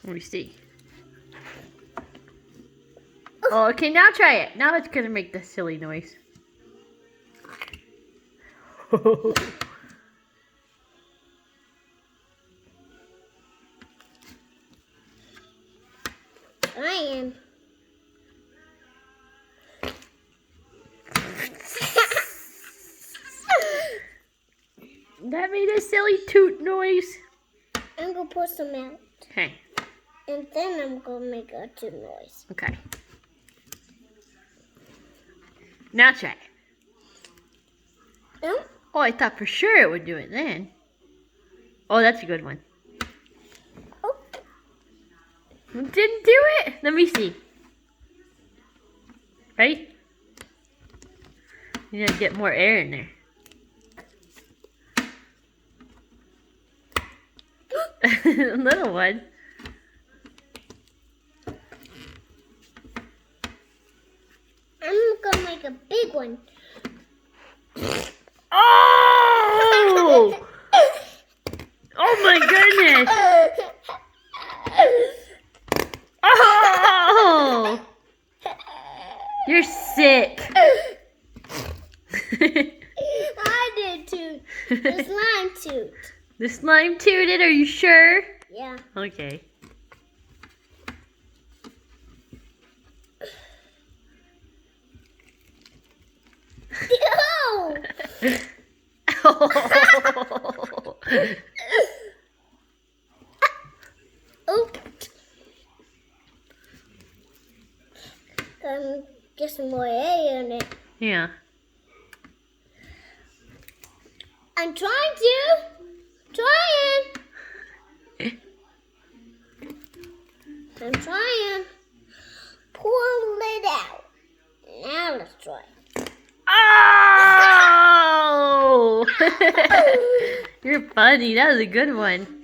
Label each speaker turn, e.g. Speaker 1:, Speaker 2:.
Speaker 1: Let me see. Oh, okay, now try it. Now it's gonna make the silly noise.
Speaker 2: Ryan.
Speaker 1: That made a silly toot noise.
Speaker 2: I'm gonna pour some out.
Speaker 1: Okay.
Speaker 2: And then I'm gonna make a toot noise.
Speaker 1: Okay. Now try it.
Speaker 2: Oh.
Speaker 1: Oh, I thought for sure it would do it then. Oh, that's a good one.
Speaker 2: Oh.
Speaker 1: Didn't do it? Let me see. Ready? You gotta get more air in there. A little one.
Speaker 2: I'm gonna make a big one.
Speaker 1: Oh! Oh my goodness! Oh! You're sick.
Speaker 2: I did too. The slime toot.
Speaker 1: The slime tooted, are you sure?
Speaker 2: Yeah.
Speaker 1: Okay.
Speaker 2: Oh! Oh. Get some more air in it.
Speaker 1: Yeah.
Speaker 2: I'm trying to. I'm trying. Pull it out. Now let's try.
Speaker 1: Oh! You're funny. That was a good one.